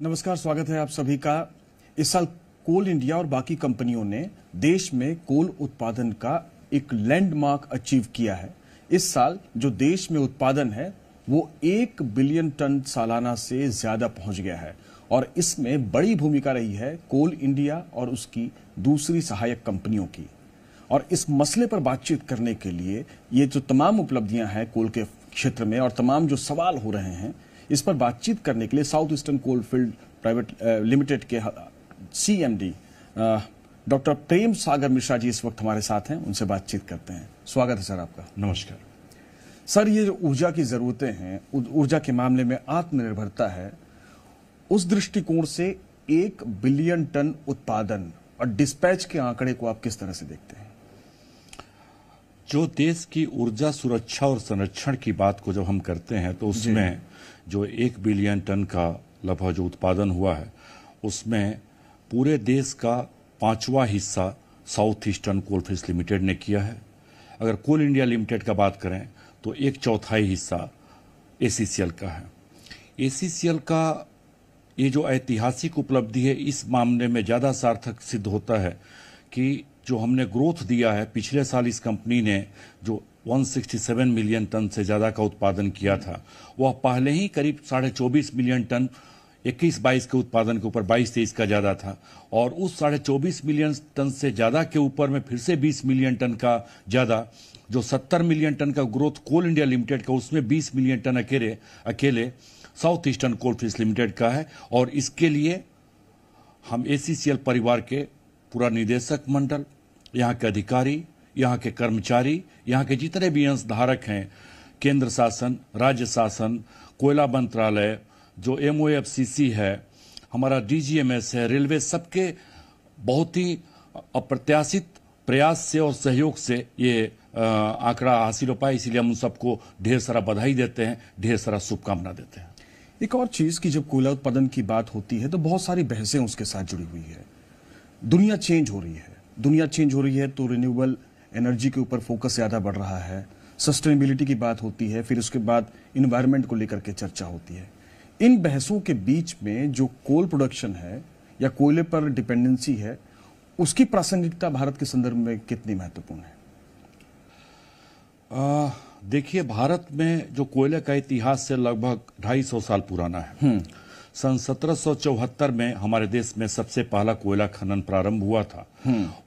नमस्कार, स्वागत है आप सभी का। इस साल कोल इंडिया और बाकी कंपनियों ने देश में कोल उत्पादन का एक लैंडमार्क अचीव किया है। इस साल जो देश में उत्पादन है वो 1 बिलियन टन सालाना से ज्यादा पहुंच गया है और इसमें बड़ी भूमिका रही है कोल इंडिया और उसकी दूसरी सहायक कंपनियों की। और इस मसले पर बातचीत करने के लिए ये जो तमाम उपलब्धियां हैं कोल के क्षेत्र में और तमाम जो सवाल हो रहे हैं, इस पर बातचीत करने के लिए south Eastern coalfield private limited के CMD डॉक्टर प्रेम सागर मिश्रा जी इस वक्त हमारे साथ हैं। उनसे बातचीत करते हैं। स्वागत है सर आपका। नमस्कार सर, ये जो ऊर्जा की जरूरतें हैं, ऊर्जा के मामले में आत्मनिर्भरता है, उस दृष्टिकोण से 1 बिलियन टन उत्पादन और डिस्पैच के आंकड़े को आप किस तरह से देखते हैं? जो देश की ऊर्जा सुरक्षा और संरक्षण की बात को जब हम करते हैं तो उसमें जो 1 बिलियन टन का लगभग जो उत्पादन हुआ है उसमें पूरे देश का 5वां हिस्सा साउथ ईस्टर्न कोलफील्ड्स लिमिटेड ने किया है। अगर कोल इंडिया लिमिटेड का बात करें तो 1/4 हिस्सा ACCL का है। ACCL का ये जो ऐतिहासिक उपलब्धि है इस मामले में ज़्यादा सार्थक सिद्ध होता है कि जो हमने ग्रोथ दिया है, पिछले साल इस कंपनी ने जो 167 मिलियन टन से ज़्यादा का उत्पादन किया था, वह पहले ही करीब 24.5 मिलियन टन 21-22 के उत्पादन के ऊपर 22-23 का ज़्यादा था और उस 24.5 मिलियन टन से ज़्यादा के ऊपर में फिर से 20 मिलियन टन का ज़्यादा, जो 70 मिलियन टन का ग्रोथ कोल इंडिया लिमिटेड का, उसमें 20 मिलियन टन अकेले साउथ ईस्टर्न कोलफील्ड्स लिमिटेड का है। और इसके लिए हम ACCL परिवार के पूरा निदेशक मंडल, यहाँ के अधिकारी, यहाँ के कर्मचारी, यहाँ के जितने भी अंशधारक हैं, केंद्र शासन, राज्य शासन, कोयला मंत्रालय, जो MOFCC है, हमारा DGMS है, रेलवे, सबके बहुत ही अप्रत्याशित प्रयास से और सहयोग से ये आंकड़ा हासिल हो पाया। इसीलिए हम उन सबको ढेर सारा बधाई देते हैं, ढेर सारा शुभकामना देते हैं। एक और चीज की जब कोयला उत्पादन की बात होती है तो बहुत सारी बहसें उसके साथ जुड़ी हुई है। दुनिया चेंज हो रही है तो रिन्यूएबल एनर्जी के ऊपर फोकस ज्यादा बढ़ रहा है, सस्टेनेबिलिटी की बात होती है, फिर उसके बाद इन्वायरमेंट को लेकर के चर्चा होती है। इन बहसों के बीच में जो कोल प्रोडक्शन है या कोयले पर डिपेंडेंसी है, उसकी प्रासंगिकता भारत के संदर्भ में कितनी महत्वपूर्ण है? देखिए, भारत में जो कोयले का इतिहास से लगभग 250 साल पुराना है। सन 1774 में हमारे देश में सबसे पहला कोयला खनन प्रारंभ हुआ था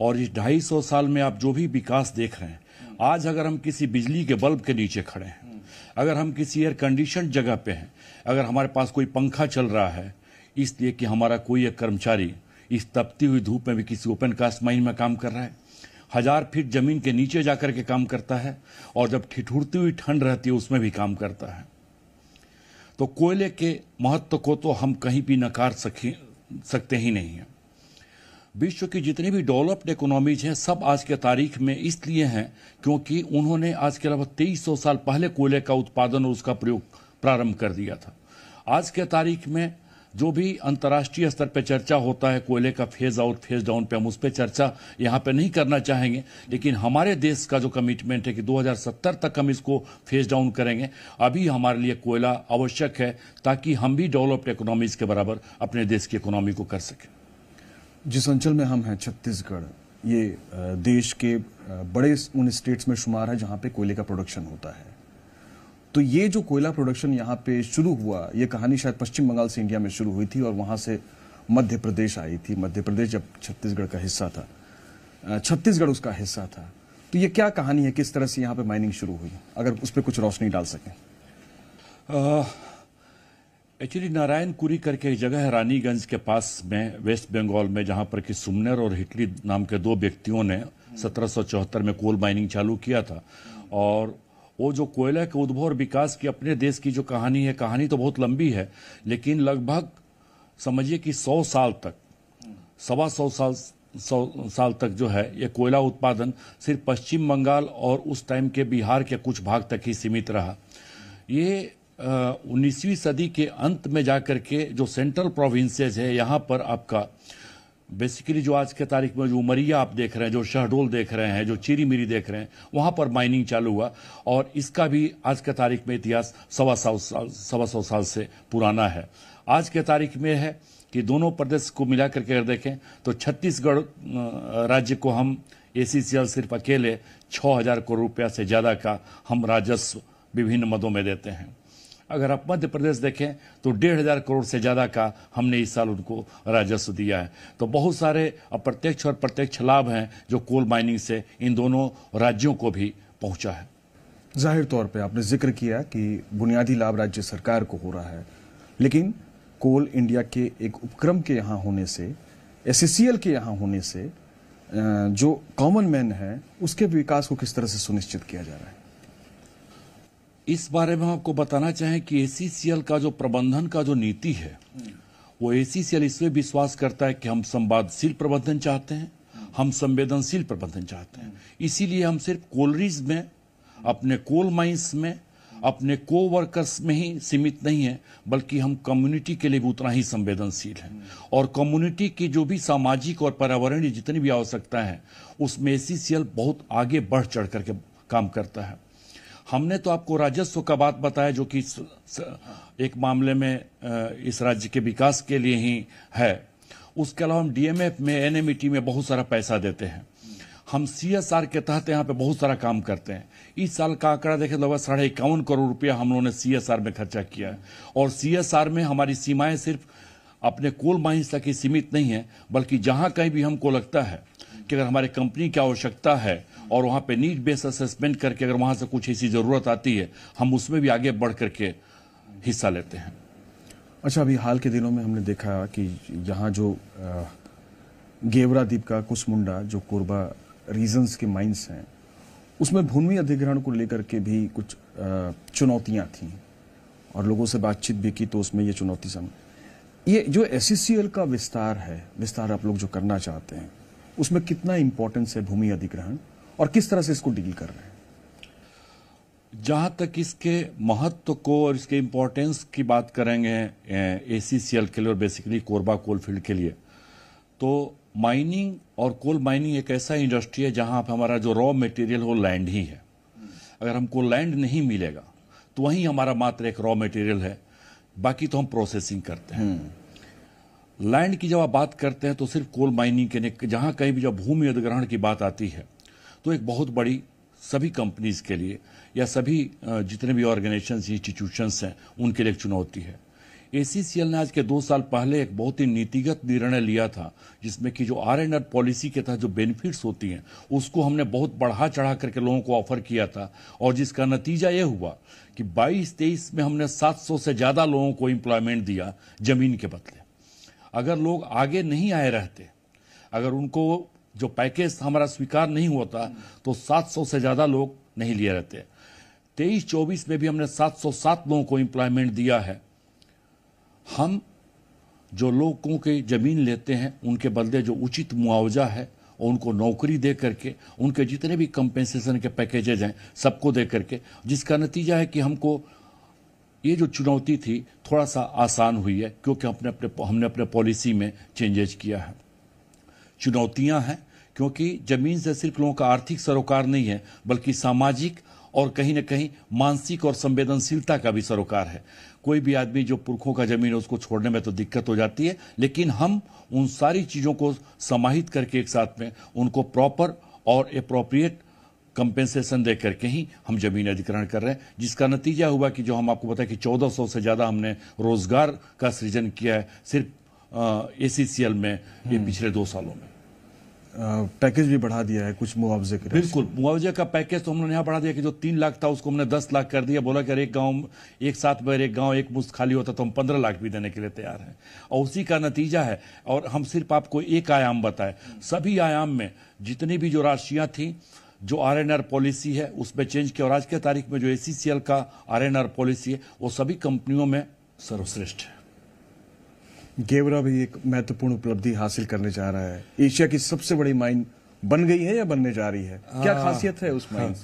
और इस 250 साल में आप जो भी विकास देख रहे हैं, आज अगर हम किसी बिजली के बल्ब के नीचे खड़े हैं, अगर हम किसी एयर कंडीशन जगह पे हैं, अगर हमारे पास कोई पंखा चल रहा है इसलिए कि हमारा कोई एक कर्मचारी इस तपती हुई धूप में भी किसी ओपन कास्ट माइन में काम कर रहा है, 1000 फीट जमीन के नीचे जाकर के काम करता है और जब ठिठुरती हुई ठंड रहती है उसमें भी काम करता है, तो कोयले के महत्व को तो हम कहीं भी नकार सकते ही नहीं हैं। विश्व की जितनी भी डेवलप्ड इकोनॉमीज हैं सब आज के तारीख में इसलिए हैं क्योंकि उन्होंने आज के लगभग 2300 साल पहले कोयले का उत्पादन और उसका प्रयोग प्रारंभ कर दिया था। आज के तारीख में जो भी अंतर्राष्ट्रीय स्तर पर चर्चा होता है कोयले का फेज आउट फेज डाउन पे, हम उस पर चर्चा यहाँ पे नहीं करना चाहेंगे, लेकिन हमारे देश का जो कमिटमेंट है कि 2070 तक हम इसको फेज डाउन करेंगे। अभी हमारे लिए कोयला आवश्यक है ताकि हम भी डेवलप्ड इकोनॉमीज के बराबर अपने देश की इकोनॉमी को कर सकें। जिस अंचल में हम हैं, छत्तीसगढ़, ये देश के बड़े उन स्टेट्स में शुमार है जहां पे कोयले का प्रोडक्शन होता है। तो ये जो कोयला प्रोडक्शन यहाँ पे शुरू हुआ, ये कहानी शायद पश्चिम बंगाल से इंडिया में शुरू हुई थी और वहां से मध्य प्रदेश आई थी। मध्य प्रदेश जब छत्तीसगढ़ का हिस्सा था, छत्तीसगढ़ उसका हिस्सा था। तो ये क्या कहानी है, किस तरह से यहाँ पे माइनिंग शुरू हुई, अगर उस पर कुछ रोशनी डाल सकें? एक्चुअली नारायणपुरी करके एक जगह है रानीगंज के पास में, वेस्ट बंगाल में, जहां पर कि सुमनेर और हिटली नाम के 2 व्यक्तियों ने 1774 में कोल माइनिंग चालू किया था। और वो जो कोयले के उद्भव और विकास की अपने देश की जो कहानी है, कहानी तो बहुत लंबी है, लेकिन लगभग समझिए कि 100 साल तक, 100 साल तक जो है ये कोयला उत्पादन सिर्फ पश्चिम बंगाल और उस टाइम के बिहार के कुछ भाग तक ही सीमित रहा। ये 19वीं सदी के अंत में जाकर के जो सेंट्रल प्रोविंसेस है, यहाँ पर आपका बेसिकली जो आज के तारीख में जो उमरिया आप देख रहे हैं, जो शहडोल देख रहे हैं, जो चिरीमिरी देख रहे हैं, वहाँ पर माइनिंग चालू हुआ और इसका भी आज के तारीख में इतिहास 125 साल से पुराना है। आज के तारीख में है कि दोनों प्रदेश को मिला करके अगर देखें तो छत्तीसगढ़ राज्य को हम ACCL सिर्फ अकेले 6,000 करोड़ रुपया से ज़्यादा का हम राजस्व विभिन्न मदों में देते हैं। अगर आप मध्य प्रदेश देखें तो 1,500 करोड़ से ज़्यादा का हमने इस साल उनको राजस्व दिया है। तो बहुत सारे अप्रत्यक्ष और प्रत्यक्ष लाभ हैं जो कोल माइनिंग से इन दोनों राज्यों को भी पहुंचा है। जाहिर तौर पे आपने जिक्र किया कि बुनियादी लाभ राज्य सरकार को हो रहा है, लेकिन कोल इंडिया के एक उपक्रम के यहाँ होने से, SCCL के यहाँ होने से जो कॉमन मैन है उसके विकास को किस तरह से सुनिश्चित किया जा रहा है? इस बारे में हम आपको बताना चाहें कि ACCL का जो प्रबंधन का जो नीति है वो ACCL इसमें विश्वास करता है कि हम संवादशील प्रबंधन चाहते हैं, हम संवेदनशील प्रबंधन चाहते हैं। इसीलिए हम सिर्फ कोलरीज में, अपने कोल माइंस में, अपने को वर्कर्स में ही सीमित नहीं है, बल्कि हम कम्युनिटी के लिए भी उतना ही संवेदनशील हैं। और कम्युनिटी की जो भी सामाजिक और पर्यावरणीय जितनी भी आवश्यकता है उसमें ACCL बहुत आगे बढ़ चढ़ करके काम करता है। हमने तो आपको राजस्व का बात बताया जो कि एक मामले में इस राज्य के विकास के लिए ही है। उसके अलावा हम DMF में, NMET में बहुत सारा पैसा देते हैं। हम CSR के तहत यहाँ पे बहुत सारा काम करते हैं। इस साल का आंकड़ा देखें लगभग 51.5 करोड़ रुपया हम लोगों ने CSR में खर्चा किया है। और CSR में हमारी सीमाएं सिर्फ अपने कोल माइंस तक ही सीमित नहीं है, बल्कि जहां कहीं भी हमको लगता है कि अगर हमारे कंपनी की आवश्यकता है और वहां पे नीड बेस्ड असेसमेंट करके अगर वहां से कुछ ऐसी जरूरत आती है, हम उसमें भी आगे बढ़ करके हिस्सा लेते हैं। अच्छा, अभी हाल के दिनों में हमने देखा कि यहाँ जो गेवरा द्वीप का कुसमुंडा जो कोरबा रीजन्स के माइंस हैं उसमें भूमि अधिग्रहण को लेकर के भी कुछ चुनौतियां थीं और लोगों से बातचीत भी की तो उसमें ये चुनौती सामने, ये जो SCCL का विस्तार आप लोग जो करना चाहते हैं उसमें कितना इंपॉर्टेंस है भूमि अधिग्रहण और किस तरह से इसको डील कर रहे हैं? जहां तक इसके महत्व को और इसके इंपॉर्टेंस की बात करेंगे ACCL के लिए और बेसिकली कोरबा कोल फील्ड के लिए, तो माइनिंग और कोल माइनिंग एक ऐसा इंडस्ट्री है जहां पे हमारा जो रॉ मटेरियल वो लैंड ही है। अगर हमको लैंड नहीं मिलेगा तो वही हमारा मात्र एक रॉ मटेरियल है, बाकी तो हम प्रोसेसिंग करते हैं। लैंड की जब आप बात करते हैं तो सिर्फ कोल माइनिंग के जहां कहीं भी जब भूमि अधिग्रहण की बात आती है तो एक बहुत बड़ी सभी कंपनीज के लिए या सभी जितने भी ऑर्गेनाइजेशंस, इंस्टीट्यूशंस हैं उनके लिए एक चुनौती है। ACCL ने आज के 2 साल पहले एक बहुत ही नीतिगत निर्णय लिया था जिसमें कि जो R&R पॉलिसी के तहत जो बेनिफिट्स होती हैं उसको हमने बहुत बढ़ा चढ़ा करके लोगों को ऑफर किया था और जिसका नतीजा ये हुआ कि 22-23 में हमने 700 से ज्यादा लोगों को एम्प्लॉयमेंट दिया जमीन के बदले। अगर लोग आगे नहीं आए रहते, अगर उनको जो पैकेज हमारा स्वीकार नहीं होता तो 700 से ज्यादा लोग नहीं लिए रहते। 23-24 में भी हमने 707 लोगों को एम्प्लॉयमेंट दिया है। हम जो लोगों के जमीन लेते हैं उनके बदले जो उचित मुआवजा है और उनको नौकरी दे करके उनके जितने भी कंपेंसेशन के पैकेजेज हैं सबको दे करके, जिसका नतीजा है कि हमको ये जो चुनौती थी थोड़ा सा आसान हुई है क्योंकि हमने अपने पॉलिसी में चेंजेज किया है। चुनौतियां हैं क्योंकि जमीन से सिर्फ लोगों का आर्थिक सरोकार नहीं है बल्कि सामाजिक और कहीं न कहीं मानसिक और संवेदनशीलता का भी सरोकार है। कोई भी आदमी जो पुरखों का जमीन है उसको छोड़ने में तो दिक्कत हो जाती है, लेकिन हम उन सारी चीजों को समाहित करके एक साथ में उनको प्रॉपर और एप्रोप्रिएट कंपेंसेशन दे करके ही हम जमीन अधिग्रहण कर रहे हैं, जिसका नतीजा हुआ कि जो हम आपको बताया कि 1400 से ज्यादा हमने रोजगार का सृजन किया है सिर्फ ACCL में ये पिछले 2 सालों में। पैकेज भी बढ़ा दिया है कुछ मुआवजे के। बिल्कुल, मुआवजे का पैकेज तो हमने यहाँ बढ़ा दिया कि जो 3 लाख था उसको हमने 10 लाख कर दिया। बोला कि अरे एक गांव एक साथ में एक गांव एक मुश्त खाली होता तो हम 15 लाख भी देने के लिए तैयार हैं, और उसी का नतीजा है। और हम सिर्फ आपको एक आयाम बताए, सभी आयाम में जितनी भी जो राशियां थी जो R&R पॉलिसी है उसमें चेंज किया, और आज के तारीख में जो ACCL का R&R पॉलिसी है वो सभी कंपनियों में सर्वश्रेष्ठ है। गेवरा भी एक महत्वपूर्ण उपलब्धि हासिल करने जा रहा है, एशिया की सबसे बड़ी माइन बन गई है या बनने जा रही है, क्या खासियत है उस माइन?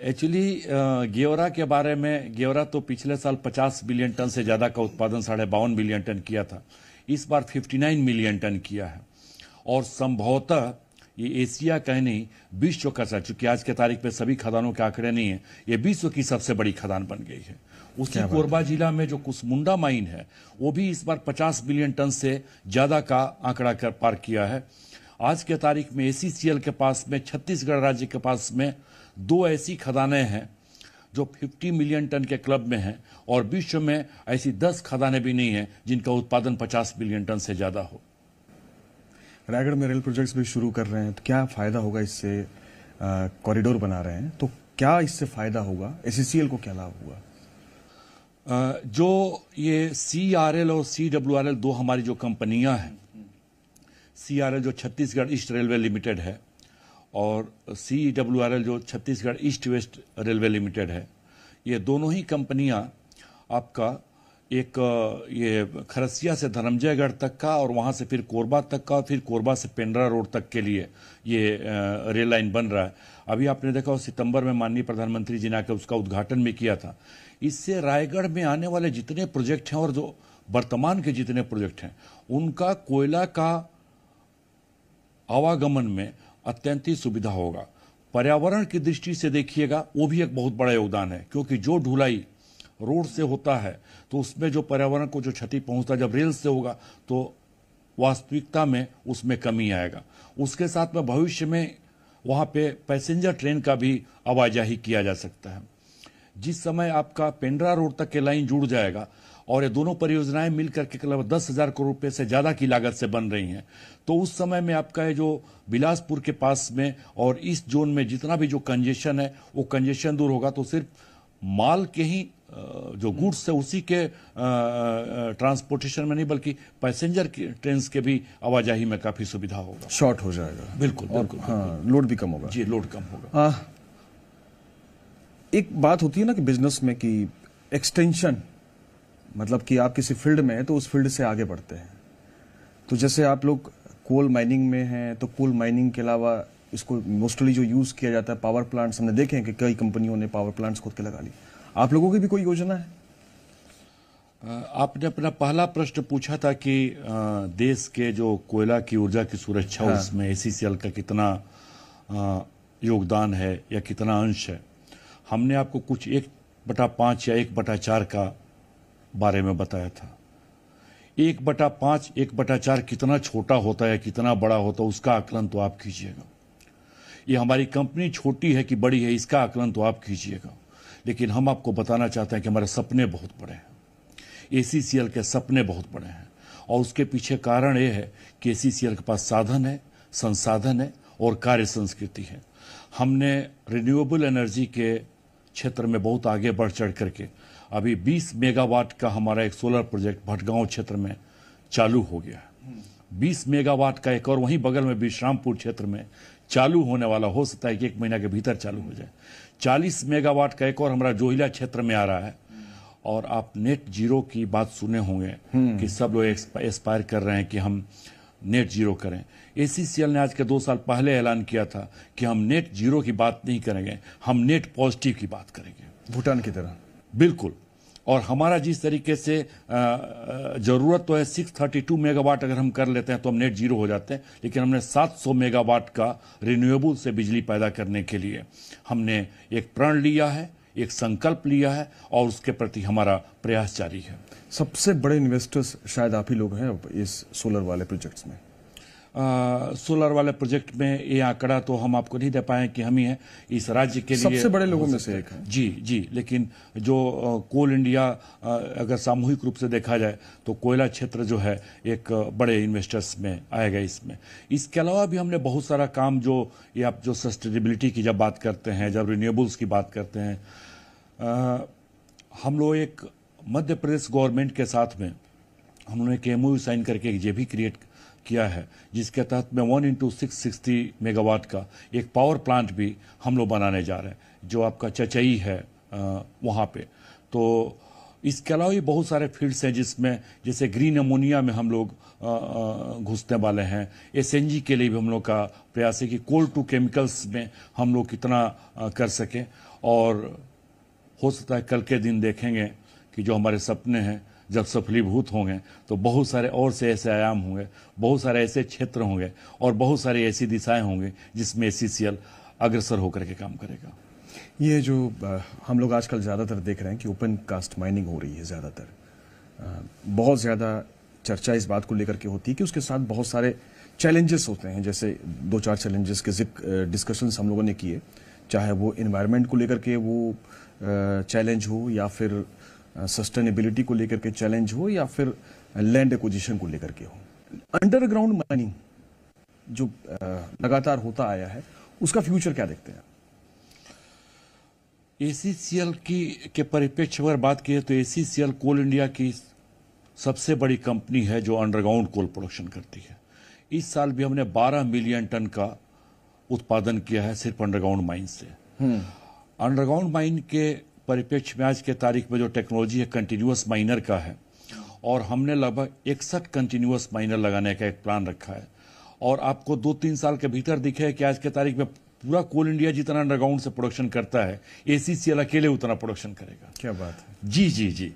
एक्चुअली गेवरा के बारे में, गेवरा तो पिछले साल 50 बिलियन टन से ज्यादा का उत्पादन 52.5 बिलियन टन किया था, इस बार 59 मिलियन टन किया है, और संभवतः ये एशिया का नहीं विश्व का, चूंकि आज के तारीख पे सभी खदानों के आंकड़े नहीं है, ये विश्व की सबसे बड़ी खदान बन गई है। उसी कोरबा जिला में जो कुसमुंडा माइन है वो भी इस बार 50 बिलियन टन से ज्यादा का आंकड़ा पार किया है। आज के तारीख में ACCL के पास में, छत्तीसगढ़ राज्य के पास में 2 ऐसी खदानें हैं जो 50 मिलियन टन के क्लब में हैं, और विश्व में ऐसी 10 खदानें भी नहीं हैं जिनका उत्पादन 50 बिलियन टन से ज्यादा हो। रायगढ़ में रेल प्रोजेक्ट्स भी शुरू कर रहे हैं, तो क्या फायदा होगा इससे? कॉरिडोर बना रहे हैं तो क्या इससे फायदा होगा? ACCL को क्या लाभ हुआ? जो ये CRL और CWRL 2 हमारी जो कंपनियां हैं, CRL जो छत्तीसगढ़ ईस्ट रेलवे लिमिटेड है और CWRL जो Chhattisgarh east west railway limited है, ये दोनों ही कंपनियां आपका एक ये खरसिया से धर्मजयगढ़ तक का और वहां से फिर कोरबा तक का और फिर कोरबा से पेंड्रा रोड तक के लिए ये रेल लाइन बन रहा है। अभी आपने देखा सितंबर में माननीय प्रधानमंत्री जी ने आकर उसका उद्घाटन भी किया था। इससे रायगढ़ में आने वाले जितने प्रोजेक्ट हैं और जो वर्तमान के जितने प्रोजेक्ट हैं उनका कोयला का आवागमन में अत्यंत ही सुविधा होगा। पर्यावरण की दृष्टि से देखिएगा वो भी एक बहुत बड़ा योगदान है, क्योंकि जो ढुलाई रोड से होता है तो उसमें जो पर्यावरण को जो क्षति पहुंचता है, जब रेल से होगा तो वास्तविकता में उसमें कमी आएगा। उसके साथ में भविष्य में वहां पे पैसेंजर ट्रेन का भी आवाजाही किया जा सकता है। जिस समय आपका पेंड्रा रोड तक के लाइन जुड़ जाएगा और ये दोनों परियोजनाएं मिलकर के लगभग 10,000 करोड़ रुपए से ज्यादा की लागत से बन रही हैं, तो उस समय में आपका ये जो बिलासपुर के पास में और इस जोन में जितना भी जो कंजेशन है वो कंजेशन दूर होगा, तो सिर्फ माल के ही जो गुड्स है उसी के ट्रांसपोर्टेशन में नहीं बल्कि पैसेंजर की ट्रेन के भी आवाजाही में काफी सुविधा होगा। शॉर्ट हो जाएगा। बिल्कुल बिल्कुल, हाँ, लोड भी कम होगा। जी, लोड कम होगा। एक बात होती है ना कि बिजनेस में कि एक्सटेंशन, मतलब कि आप किसी फील्ड में हैं तो उस फील्ड से आगे बढ़ते हैं। तो जैसे आप लोग कोल माइनिंग में हैं, तो कोल माइनिंग के अलावा इसको मोस्टली जो यूज किया जाता है पावर प्लांट्स, हमने देखे हैं कि कई कंपनियों ने पावर प्लांट्स खुद के लगा ली। आप लोगों की भी कोई योजना है? आपने अपना पहला प्रश्न पूछा था कि देश के जो कोयला की ऊर्जा की सुरक्षा, हाँ, उसमें ACCL का कितना योगदान है या कितना अंश है। हमने आपको कुछ 1/5 या 1/4 का बारे में बताया था। 1/5, 1/4 कितना छोटा होता है, कितना बड़ा होता है, उसका आकलन तो आप कीजिएगा। ये हमारी कंपनी छोटी है कि बड़ी है, इसका आकलन तो आप कीजिएगा। लेकिन हम आपको बताना चाहते हैं कि हमारे सपने बहुत बड़े हैं। ACCL के सपने बहुत बड़े हैं और उसके पीछे कारण ये है कि ACCL के पास साधन है, संसाधन है और कार्य संस्कृति है। हमने रिन्यूएबल एनर्जी के क्षेत्र में बहुत आगे बढ़ चढ़ करके अभी 20 मेगावाट का हमारा एक सोलर प्रोजेक्ट भटगांव क्षेत्र में चालू हो गया है। 20 मेगावाट का एक और वहीं बगल में विश्रामपुर क्षेत्र में चालू होने वाला, हो सकता है कि 1 महीना के भीतर चालू हो जाए। 40 मेगावाट का एक और हमारा जोहिला क्षेत्र में आ रहा है। और आप नेट जीरो की बात सुने होंगे कि सब लोग एस्पायर कर रहे हैं कि हम नेट जीरो करें। ACCL ने आज के 2 साल पहले ऐलान किया था कि हम नेट जीरो की बात नहीं करेंगे, हम नेट पॉजिटिव की बात करेंगे, भूटान की तरह। बिल्कुल। और हमारा जिस तरीके से जरूरत तो है 632 मेगावाट अगर हम कर लेते हैं तो हम नेट जीरो हो जाते हैं, लेकिन हमने 700 मेगावाट का रिन्यूएबल से बिजली पैदा करने के लिए हमने एक प्रण लिया है, एक संकल्प लिया है और उसके प्रति हमारा प्रयास जारी है। सबसे बड़े इन्वेस्टर्स शायद आप ही लोग हैं इस सोलर वाले प्रोजेक्ट्स में। सोलर वाले प्रोजेक्ट में ये आंकड़ा तो हम आपको नहीं दे पाए कि हम ही हैं इस राज्य के लिए सबसे बड़े लोगों में से एक है। जी जी, लेकिन जो कोल इंडिया अगर सामूहिक रूप से देखा जाए तो कोयला क्षेत्र जो है एक बड़े इन्वेस्टर्स में आएगा इसमें। इसके अलावा भी हमने बहुत सारा काम जो ये आप जो सस्टेनेबिलिटी की जब बात करते हैं, जब रिन्यूएबल्स की बात करते हैं, हम लोग एक मध्य प्रदेश गवर्नमेंट के साथ में हम लोगों ने एक MOU साइन करके एक JV क्रिएट किया है, जिसके तहत में 1x660 मेगावाट का एक पावर प्लांट भी हम लोग बनाने जा रहे हैं, जो आपका चचई है वहाँ पे। तो इसके अलावा भी बहुत सारे फील्ड्स हैं जिसमें जैसे ग्रीन अमोनिया में हम लोग घुसने वाले हैं। SNG के लिए भी हम लोग का प्रयास है कि कोल टू केमिकल्स में हम लोग कितना कर सकें। और हो सकता है कल के दिन देखेंगे कि जो हमारे सपने हैं जब सफलीभूत होंगे तो बहुत सारे और से ऐसे आयाम होंगे, बहुत सारे ऐसे क्षेत्र होंगे और बहुत सारी ऐसी दिशाएं होंगी जिसमें ACCL अग्रसर होकर के काम करेगा। ये जो हम लोग आजकल ज़्यादातर देख रहे हैं कि ओपन कास्ट माइनिंग हो रही है ज़्यादातर, बहुत ज़्यादा चर्चा इस बात को लेकर के होती है कि उसके साथ बहुत सारे चैलेंजेस होते हैं। जैसे 2-4 चैलेंजेस के डिस्कशंस हम लोगों ने किए, चाहे वो एनवायरनमेंट को लेकर के वो चैलेंज हो, या फिर सस्टेनेबिलिटी को लेकर के चैलेंज हो, या फिर लैंड एक्विजिशन को लेकर के हो। अंडरग्राउंड माइनिंग जो लगातार होता आया है, उसका फ्यूचर क्या देखते हैं? एसीसीएल के परिप्रेक्ष्य अगर बात की तो एसीसीएल कोल इंडिया की सबसे बड़ी कंपनी है जो अंडरग्राउंड कोल प्रोडक्शन करती है। इस साल भी हमने 12 मिलियन टन का उत्पादन किया है सिर्फ अंडरग्राउंड माइन से। अंडरग्राउंड माइन के परिप्रेक्ष्य में आज के तारीख में जो टेक्नोलॉजी है कंटिन्यूअस माइनर का है, और हमने लगभग 61 कंटिन्यूअस माइनर लगाने का एक प्लान रखा है। और आपको 2-3 साल के भीतर दिखे कि आज के तारीख में पूरा कोल इंडिया जितना अंडरग्राउंड से प्रोडक्शन करता है, एसीसीएल अकेले उतना प्रोडक्शन करेगा। क्या बात है! जी जी जी,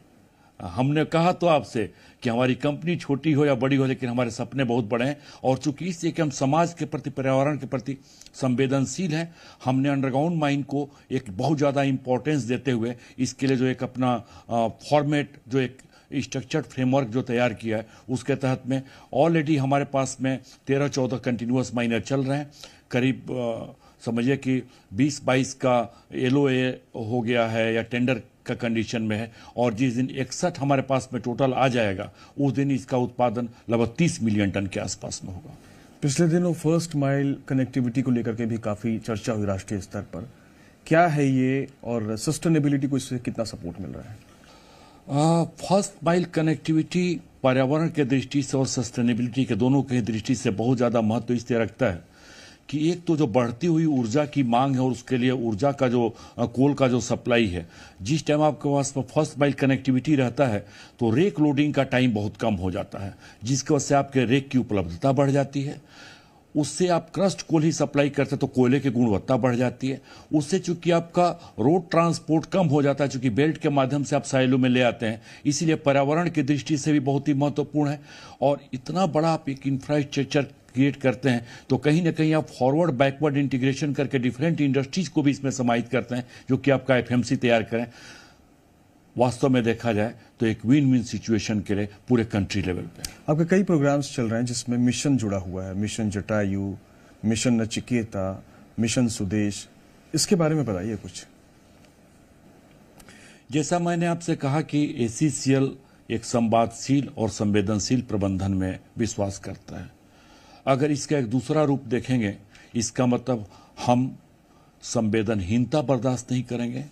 हमने कहा तो आपसे कि हमारी कंपनी छोटी हो या बड़ी हो, लेकिन हमारे सपने बहुत बड़े हैं। और चूंकि इसलिए कि हम समाज के प्रति, पर्यावरण के प्रति संवेदनशील हैं, हमने अंडरग्राउंड माइन को एक बहुत ज़्यादा इंपॉर्टेंस देते हुए इसके लिए जो एक अपना फॉर्मेट, जो एक स्ट्रक्चर्ड फ्रेमवर्क जो तैयार किया है, उसके तहत में ऑलरेडी हमारे पास में 13-14 कंटिन्यूअस माइनर चल रहे हैं। करीब समझिए कि 20-22 का LOA हो गया है या टेंडर का कंडीशन में है, और जिस दिन 61 हमारे पास में टोटल आ जाएगा, उस दिन इसका उत्पादन लगभग 30 मिलियन टन के आसपास में होगा। पिछले दिनों फर्स्ट माइल कनेक्टिविटी को लेकर के भी काफी चर्चा हुई राष्ट्रीय स्तर पर। क्या है ये, और सस्टेनेबिलिटी को इससे कितना सपोर्ट मिल रहा है? फर्स्ट माइल कनेक्टिविटी पर्यावरण के दृष्टि से और सस्टेनेबिलिटी के दोनों की दृष्टि से बहुत ज़्यादा महत्व इसलिए रखता है कि एक तो जो बढ़ती हुई ऊर्जा की मांग है और उसके लिए ऊर्जा का जो कोल का जो सप्लाई है, जिस टाइम आपके पास फर्स्ट माइल कनेक्टिविटी रहता है तो रेक लोडिंग का टाइम बहुत कम हो जाता है, जिसकी वजह से आपके रेक की उपलब्धता बढ़ जाती है। उससे आप क्रस्ट कोल ही सप्लाई करते तो कोयले की गुणवत्ता बढ़ जाती है। उससे चूंकि आपका रोड ट्रांसपोर्ट कम हो जाता है, चूंकि बेल्ट के माध्यम से आप साइलो में ले आते हैं, इसीलिए पर्यावरण की दृष्टि से भी बहुत ही महत्वपूर्ण है। और इतना बड़ा आप एक इंफ्रास्ट्रक्चर क्रिएट करते हैं तो कहीं ना कहीं आप फॉरवर्ड बैकवर्ड इंटीग्रेशन करके डिफरेंट इंडस्ट्रीज को भी इसमें समाहित करते हैं, जो कि आपका FMC तैयार करें। वास्तव में देखा जाए तो एक विन विन सिचुएशन के लिए पूरे कंट्री लेवल पे आपके कई प्रोग्राम्स चल रहे हैं जिसमें मिशन जुड़ा हुआ है, mission Jatayu, mission Nachiketa, mission Sudesh. इसके बारे में बताइए कुछ। जैसा मैंने आपसे कहा कि ACCL एक संवादशील और संवेदनशील प्रबंधन में विश्वास करता है। अगर इसका एक दूसरा रूप देखेंगे, इसका मतलब हम संवेदनहीनता बर्दाश्त नहीं करेंगे,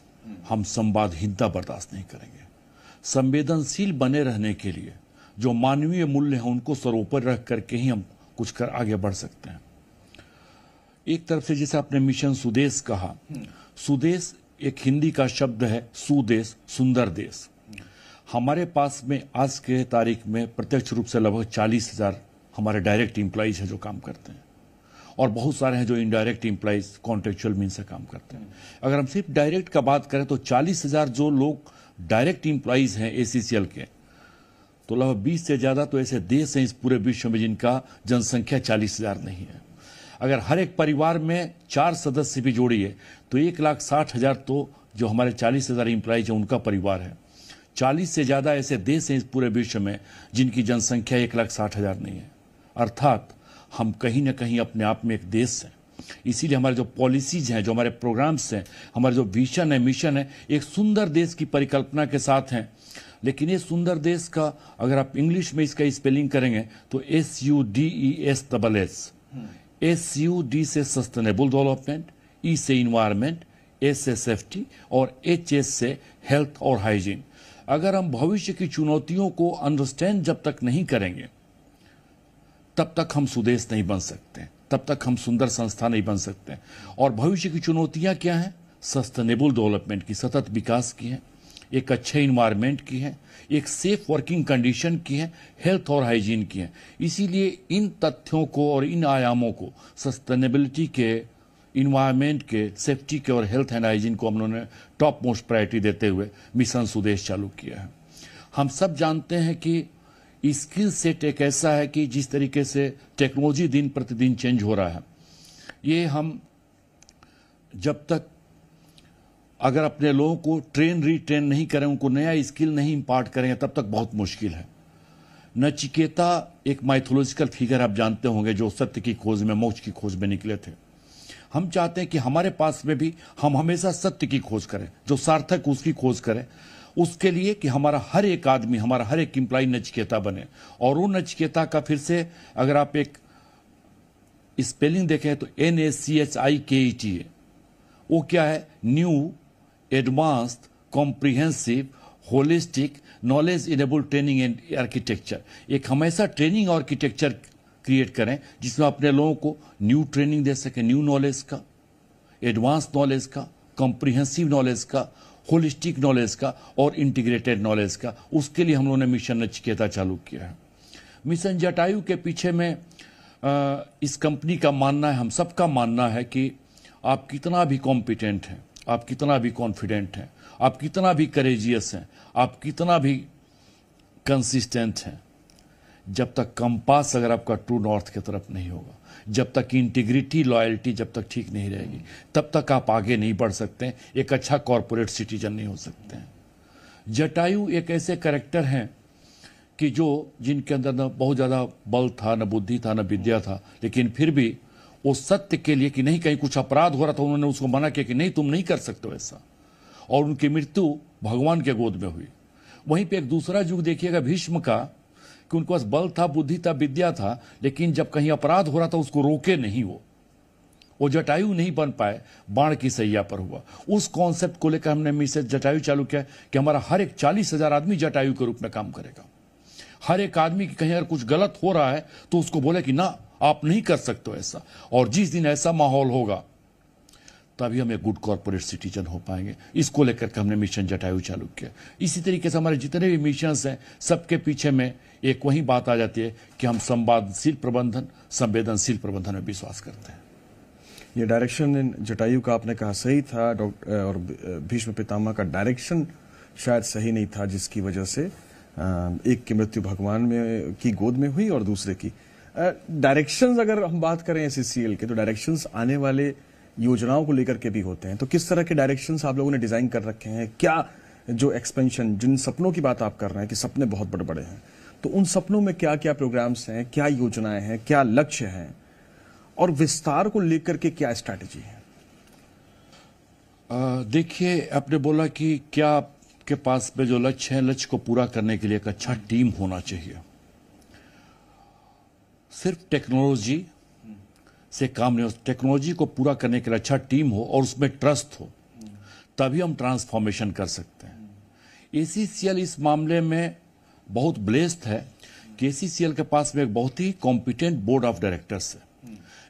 हम संवादहीनता बर्दाश्त नहीं करेंगे। संवेदनशील बने रहने के लिए जो मानवीय मूल्य हैं उनको सर्वोपरि रख करके ही हम कुछ कर आगे बढ़ सकते हैं। एक तरफ से जैसे आपने मिशन सुदेश कहा, सुदेश एक हिंदी का शब्द है, सुदेश सुंदर देश। हमारे पास में आज के तारीख में प्रत्यक्ष रूप से लगभग 40,000 हमारे डायरेक्ट एम्प्लॉइज हैं जो काम करते हैं, और बहुत सारे हैं जो इनडायरेक्ट एम्प्लॉइज कॉन्ट्रेक्चुअल मीन से काम करते हैं। अगर हम सिर्फ डायरेक्ट का बात करें तो 40,000 जो लोग डायरेक्ट एम्प्लॉइज हैं ACCL के, तो लगभग 20 से ज्यादा तो ऐसे देश हैं इस पूरे विश्व में जिनका जनसंख्या 40,000 नहीं है। अगर हर एक परिवार में 4 सदस्य भी जोड़िए तो 1,60,000 तो जो हमारे 40,000 एम्प्लॉइज हैं उनका परिवार है। 40 से ज्यादा ऐसे देश हैं इस पूरे विश्व में जिनकी जनसंख्या 1,60,000 नहीं है। अर्थात हम कहीं ना कहीं अपने आप में एक देश हैं। इसीलिए हमारे जो पॉलिसीज हैं, जो हमारे प्रोग्राम्स हैं, हमारे जो विजन है, मिशन है, एक सुंदर देश की परिकल्पना के साथ हैं। लेकिन ये सुंदर देश का अगर आप इंग्लिश में इसका स्पेलिंग करेंगे तो SUDESSS। SUD से सस्टेनेबल डेवलपमेंट, E से इन्वायरमेंट, S से सेफ्टी और HS से हेल्थ और हाइजीन। अगर हम भविष्य की चुनौतियों को अंडरस्टैंड जब तक नहीं करेंगे तब तक हम सुदेश नहीं बन सकते, तब तक हम सुंदर संस्था नहीं बन सकते। और भविष्य की चुनौतियां क्या हैं? सस्टेनेबल डेवलपमेंट की, सतत विकास की है, एक अच्छे इन्वायरमेंट की है, एक सेफ वर्किंग कंडीशन की है, हेल्थ और हाइजीन की है। इसीलिए इन तथ्यों को और इन आयामों को, सस्टेनेबिलिटी के, इन्वायरमेंट के, सेफ्टी के और हेल्थ एंड हाइजीन को हम लोगों ने टॉप मोस्ट प्रायोरिटी देते हुए मिशन सुदेश चालू किया है। हम सब जानते हैं कि स्किल सेट एक ऐसा है कि जिस तरीके से टेक्नोलॉजी दिन प्रतिदिन चेंज हो रहा है, ये हम जब तक अगर अपने लोगों को ट्रेन रीट्रेन नहीं करें, उनको नया स्किल नहीं इम्पार्ट करेंगे, तब तक बहुत मुश्किल है। नचिकेता एक माइथोलॉजिकल फिगर आप जानते होंगे, जो सत्य की खोज में, मोक्ष की खोज में निकले थे। हम चाहते हैं कि हमारे पास में भी हम हमेशा सत्य की खोज करें, जो सार्थक उसकी खोज करें, उसके लिए कि हमारा हर एक आदमी, हमारा हर एक एम्प्लॉय नचिकेता बने। और वो नचिकेता का फिर से अगर आप एक स्पेलिंग देखें तो NACHIKETA, वो क्या है? New advanced comprehensive holistic knowledge enable training and architecture. एक हमेशा ट्रेनिंग आर्किटेक्चर क्रिएट करें जिसमें अपने लोगों को न्यू ट्रेनिंग दे सके, न्यू नॉलेज का, एडवांस नॉलेज का, कॉम्प्रिहेंसिव नॉलेज का, होलिस्टिक नॉलेज का और इंटीग्रेटेड नॉलेज का। उसके लिए हम लोगों ने मिशन नचिकेता चालू किया है। मिशन जटायु के पीछे में इस कंपनी का मानना है, हम सबका मानना है कि आप कितना भी कॉम्पिटेंट हैं, आप कितना भी कॉन्फिडेंट हैं, आप कितना भी करेजियस हैं, आप कितना भी कंसिस्टेंट हैं, जब तक कंपास अगर आपका ट्रू नॉर्थ की तरफ नहीं होगा, जब तक इंटीग्रिटी लॉयल्टी जब तक ठीक नहीं रहेगी, तब तक आप आगे नहीं बढ़ सकते हैं, एक अच्छा कॉरपोरेट सिटीजन नहीं हो सकते हैं। जटायु एक ऐसे कैरेक्टर हैं कि जिनके अंदर न बहुत ज़्यादा बल था, न बुद्धि था, न विद्या था, लेकिन फिर भी वो सत्य के लिए कि नहीं कहीं कुछ अपराध हो रहा था, उन्होंने उसको मना किया कि नहीं तुम नहीं कर सकते हो ऐसा, और उनकी मृत्यु भगवान के गोद में हुई। वहीं पे एक दूसरा युग देखिएगा भीष्म का, कि उनके पास बल था, बुद्धि था, विद्या था, लेकिन जब कहीं अपराध हो रहा था उसको रोके नहीं। वो जटायु नहीं बन पाए, बाण की सैया पर हुआ। उस कॉन्सेप्ट को लेकर हमने मिशन जटायु चालू किया कि हमारा हर एक 40,000 आदमी जटायु के रूप में काम करेगा। हर एक आदमी की कहीं अगर कुछ गलत हो रहा है तो उसको बोले कि ना आप नहीं कर सकते हो ऐसा, और जिस दिन ऐसा माहौल होगा तभी हम एक गुड कॉर्पोरेट सिटीजन हो पाएंगे। इसको लेकर के हमने मिशन जटायु चालू किया। इसी तरीके से हमारे जितने भी मिशंस हैं, सबके पीछे में एक वही बात आ जाती है कि हम संवादशील प्रबंधन, संवेदनशील प्रबंधन में विश्वास करते हैं। ये डायरेक्शन इन जटायु का आपने कहा सही था, डॉक्टर, और भीष्म पितामह का डायरेक्शन शायद सही नहीं था, जिसकी वजह से एक की मृत्यु भगवान में की गोद में हुई और दूसरे की। डायरेक्शंस अगर हम बात करें SCCL के, तो डायरेक्शंस आने वाले योजनाओं को लेकर के भी होते हैं। तो किस तरह के डायरेक्शंस आप लोगों ने डिजाइन कर रखे हैं? क्या जो एक्सपेंशन, जिन सपनों की बात आप कर रहे हैं कि सपने बहुत बड़े बड़े हैं, तो उन सपनों में क्या क्या प्रोग्राम्स हैं, क्या योजनाएं हैं, क्या लक्ष्य हैं, और विस्तार को लेकर के क्या स्ट्रैटेजी है? देखिए, आपने बोला कि क्या आपके पास में जो लक्ष्य है, लक्ष्य को पूरा करने के लिए एक अच्छा टीम होना चाहिए। सिर्फ टेक्नोलॉजी से काम नहीं हो, टेक्नोलॉजी को पूरा करने के लिए अच्छा टीम हो और उसमें ट्रस्ट हो, तभी हम ट्रांसफॉर्मेशन कर सकते हैं। ACCL इस मामले में बहुत ब्लेस्ड है कि ACCL के पास में एक बहुत ही कॉम्पिटेंट बोर्ड ऑफ डायरेक्टर्स है।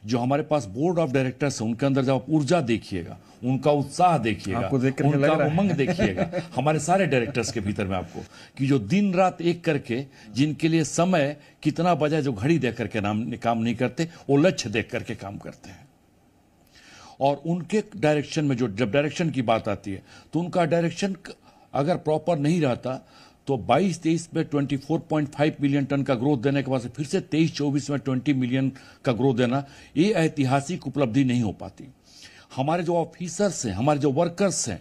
जो हमारे पास बोर्ड ऑफ डायरेक्टर्स है, उनके अंदर जब आप ऊर्जा देखिएगा, उनका उत्साह देखिएगा, उनका उमंग देखिएगा, हमारे सारे डायरेक्टर्स के भीतर में आपको, कि जो दिन रात एक करके, जिनके लिए समय कितना बजा जो घड़ी देख करके काम नहीं करते, वो लक्ष्य देख करके काम करते हैं। और उनके डायरेक्शन में जब डायरेक्शन की बात आती है, तो उनका डायरेक्शन अगर प्रॉपर नहीं रहता तो 22-23 में 24.5 मिलियन टन का ग्रोथ देने के बाद फिर से 23-24 में 20 मिलियन का ग्रोथ देना, ये ऐतिहासिक उपलब्धि नहीं हो पाती। हमारे जो ऑफिसर्स हैं, हमारे जो वर्कर्स हैं,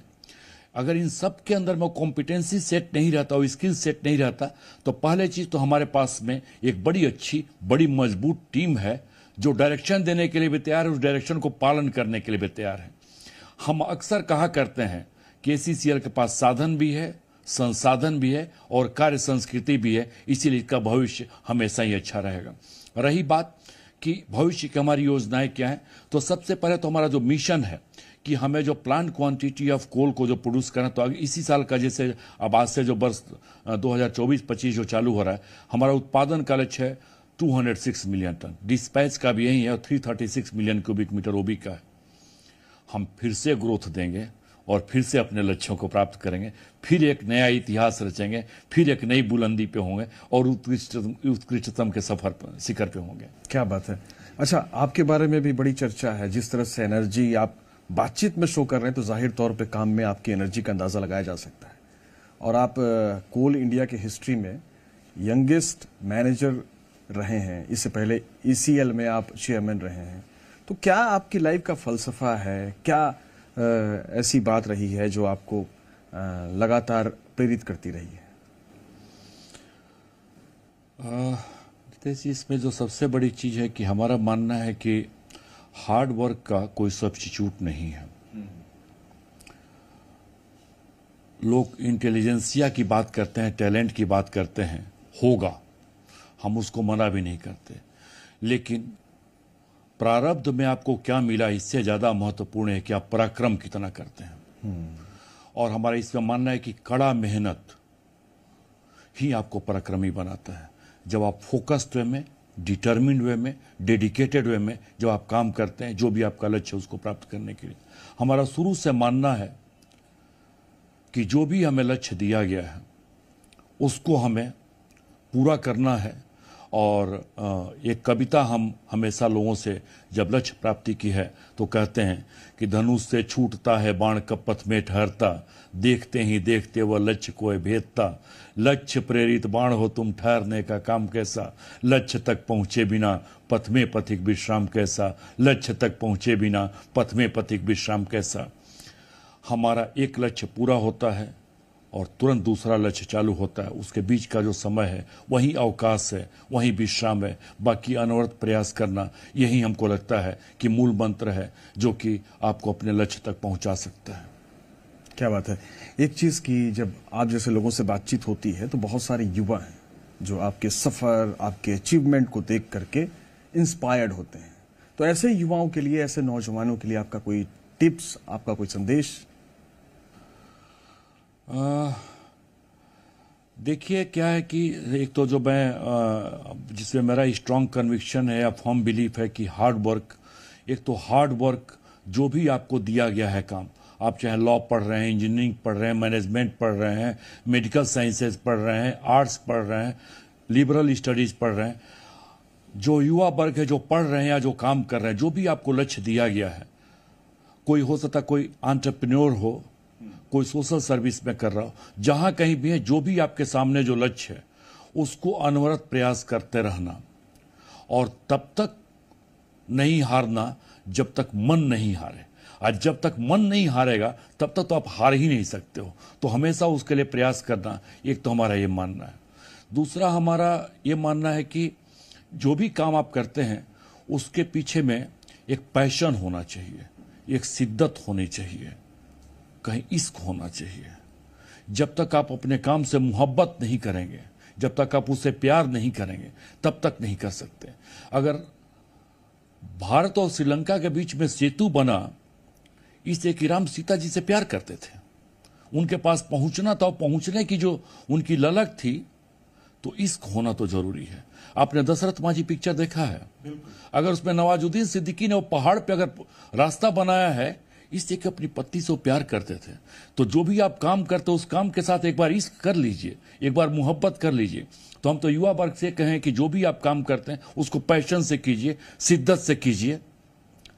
अगर इन सब के अंदर में कॉम्पिटेंसी सेट नहीं रहता और स्किल सेट नहीं रहता, तो पहले चीज तो हमारे पास में एक बड़ी अच्छी, बड़ी मजबूत टीम है जो डायरेक्शन देने के लिए भी तैयार है, उस डायरेक्शन को पालन करने के लिए भी तैयार है। हम अक्सर कहा करते हैं कि ACCL के पास साधन भी है, संसाधन भी है और कार्य संस्कृति भी है, इसीलिए इसका भविष्य हमेशा ही अच्छा रहेगा। रही बात कि भविष्य की हमारी योजनाएं क्या हैं, तो सबसे पहले तो हमारा जो मिशन है कि हमें जो प्लांट क्वांटिटी ऑफ कोल को जो प्रोड्यूस करना, तो इसी साल का जैसे अब आज से जो वर्ष 2024-25 जो चालू हो रहा है, हमारा उत्पादन का लक्ष्य है 206 मिलियन टन, डिस्पैच का भी यही है, और 336 मिलियन क्यूबिक मीटर OB का है। हम फिर से ग्रोथ देंगे और फिर से अपने लक्ष्यों को प्राप्त करेंगे, फिर एक नया इतिहास रचेंगे, फिर एक नई बुलंदी पे होंगे और उत्कृष्टतम के सफर पर, शिखर पे होंगे। क्या बात है। अच्छा, आपके बारे में भी बड़ी चर्चा है, जिस तरह से एनर्जी आप बातचीत में शो कर रहे हैं, तो जाहिर तौर पे काम में आपकी एनर्जी का अंदाजा लगाया जा सकता है। और आप कोल इंडिया के हिस्ट्री में यंगेस्ट मैनेजर रहे हैं, इससे पहले ECL में आप चेयरमैन रहे हैं। तो क्या आपकी लाइफ का फलसफा है, क्या ऐसी बात रही है जो आपको लगातार प्रेरित करती रही है? नितेश जी, इसमें जो सबसे बड़ी चीज है कि हमारा मानना है कि हार्ड वर्क का कोई सब्स्टिट्यूट नहीं है। लोग इंटेलिजेंसिया की बात करते हैं, टैलेंट की बात करते हैं, होगा, हम उसको मना भी नहीं करते, लेकिन प्रारब्ध में आपको क्या मिला इससे ज्यादा महत्वपूर्ण है कि आप पराक्रम कितना करते हैं। और हमारा इसमें मानना है कि कड़ा मेहनत ही आपको पराक्रमी बनाता है। जब आप फोकस्ड वे में, डिटर्मिन्ड वे में, डेडिकेटेड वे में जब आप काम करते हैं, जो भी आपका लक्ष्य है उसको प्राप्त करने के लिए, हमारा शुरू से मानना है कि जो भी हमें लक्ष्य दिया गया है उसको हमें पूरा करना है। और एक कविता हम हमेशा लोगों से जब लक्ष्य प्राप्ति की है तो कहते हैं कि धनुष से छूटता है बाण कब पथ में ठहरता, देखते ही देखते वह लक्ष्य को भेदता, लक्ष्य प्रेरित बाण हो तुम ठहरने का काम कैसा, लक्ष्य तक पहुंचे बिना पथ में पथिक विश्राम कैसा, लक्ष्य तक पहुंचे बिना पथ में पथिक विश्राम कैसा। हमारा एक लक्ष्य पूरा होता है और तुरंत दूसरा लक्ष्य चालू होता है, उसके बीच का जो समय है वही अवकाश है, वही विश्राम है, बाकी अनवरत प्रयास करना, यही हमको लगता है कि मूल मंत्र है जो कि आपको अपने लक्ष्य तक पहुंचा सकता है। क्या बात है। एक चीज की जब आप जैसे लोगों से बातचीत होती है तो बहुत सारे युवा हैं जो आपके सफर, आपके अचीवमेंट को देख करके इंस्पायर्ड होते हैं, तो ऐसे युवाओं के लिए, ऐसे नौजवानों के लिए आपका कोई टिप्स, आपका कोई संदेश? देखिए क्या है कि एक तो जो मैं जिसमें मेरा स्ट्रांग कन्विक्शन है या फर्म बिलीफ है कि हार्ड वर्क, एक तो हार्ड वर्क जो भी आपको दिया गया है काम, आप चाहे लॉ पढ़ रहे हैं, इंजीनियरिंग पढ़ रहे हैं, मैनेजमेंट पढ़ रहे हैं, मेडिकल साइंसेज पढ़ रहे हैं, आर्ट्स पढ़ रहे हैं, लिबरल स्टडीज पढ़ रहे हैं, जो युवा वर्ग है जो पढ़ रहे हैं या जो काम कर रहे हैं, जो भी आपको लक्ष्य दिया गया है, कोई हो सकता कोई एंटरप्रेन्योर हो, कोई सोशल सर्विस में कर रहा हो, जहां कहीं भी है, जो भी आपके सामने जो लक्ष्य है उसको अनवरत प्रयास करते रहना और तब तक नहीं हारना जब तक मन नहीं हारे। आज जब तक मन नहीं हारेगा तब तक तो आप हार ही नहीं सकते हो, तो हमेशा उसके लिए प्रयास करना, एक तो हमारा ये मानना है। दूसरा हमारा ये मानना है कि जो भी काम आप करते हैं उसके पीछे में एक पैशन होना चाहिए, एक शिद्दत होनी चाहिए, कहीं इश्क होना चाहिए। जब तक आप अपने काम से मोहब्बत नहीं करेंगे, जब तक आप उससे प्यार नहीं करेंगे, तब तक नहीं कर सकते। अगर भारत और श्रीलंका के बीच में सेतु बना, इससे कि राम सीता जी से प्यार करते थे, उनके पास पहुंचना था, पहुंचने की जो उनकी ललक थी, तो इश्क होना तो जरूरी है। आपने दशरथ माझी पिक्चर देखा है, अगर उसमें नवाजुद्दीन सिद्दीकी ने वो पहाड़ पे अगर रास्ता बनाया है इससे कि अपनी पत्नी से प्यार करते थे, तो जो भी आप काम करते हो उस काम के साथ एक बार इश्क कर लीजिए, एक बार मोहब्बत कर लीजिए। तो हम तो युवा वर्ग से कहें कि जो भी आप काम करते हैं उसको पैशन से कीजिए, शिद्दत से कीजिए,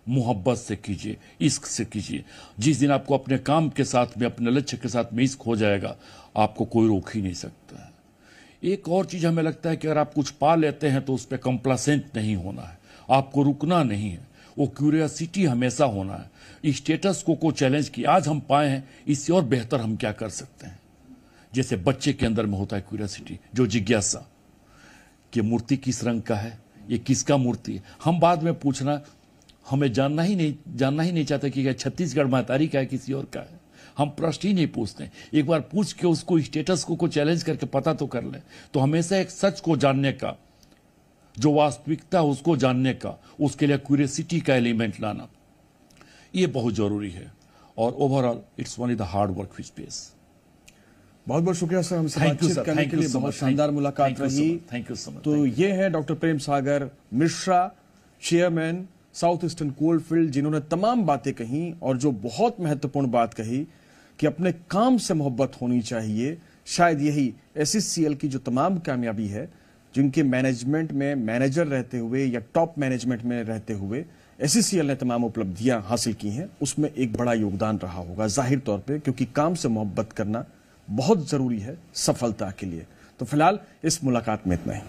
मोहब्बत से कीजिए, इश्क से कीजिए। जिस दिन आपको अपने काम के साथ में, अपने लक्ष्य के साथ में इश्क हो जाएगा, आपको कोई रोक ही नहीं सकता है। एक और चीज हमें लगता है कि अगर आप कुछ पा लेते हैं तो उस पर कंप्लासेंट नहीं होना है, आपको रुकना नहीं है, वो क्यूरियोसिटी हमेशा होना है। स्टेटस को चैलेंज की, आज हम पाए हैं, इससे और बेहतर हम क्या कर सकते हैं। जैसे बच्चे के अंदर में होता है क्यूरियोसिटी, जो जिज्ञासा कि मूर्ति किस रंग का है, ये किसका मूर्ति है, हम बाद में पूछना, हमें जानना ही नहीं चाहते कि छत्तीसगढ़ महतारी का है, किसी और का है, हम प्रश्न ही नहीं पूछते। एक बार पूछ के उसको स्टेटस को चैलेंज करके पता तो कर लें। तो हमेशा एक सच को जानने का, जो वास्तविकता उसको जानने का, उसके लिए क्यूरियोसिटी का एलिमेंट लाना, ये बहुत जरूरी है। और overall it's only the hard work which pays. बहुत बहुत शुक्रिया सर, हमसे बातचीत करने के लिए। बहुत शानदार मुलाकात रही। Thank you so much. तो ये है doctor Prem Sagar Mishra, chairman South Eastern Coalfield, जिन्होंने तमाम बातें कही और जो बहुत महत्वपूर्ण बात कही कि अपने काम से मोहब्बत होनी चाहिए। शायद यही एसईसीएल की जो तमाम कामयाबी है, जिनके मैनेजमेंट में मैनेजर रहते हुए या टॉप मैनेजमेंट में रहते हुए एसईसीएल ने तमाम उपलब्धियां हासिल की हैं, उसमें एक बड़ा योगदान रहा होगा जाहिर तौर पे, क्योंकि काम से मोहब्बत करना बहुत जरूरी है सफलता के लिए। तो फिलहाल इस मुलाकात में इतना ही।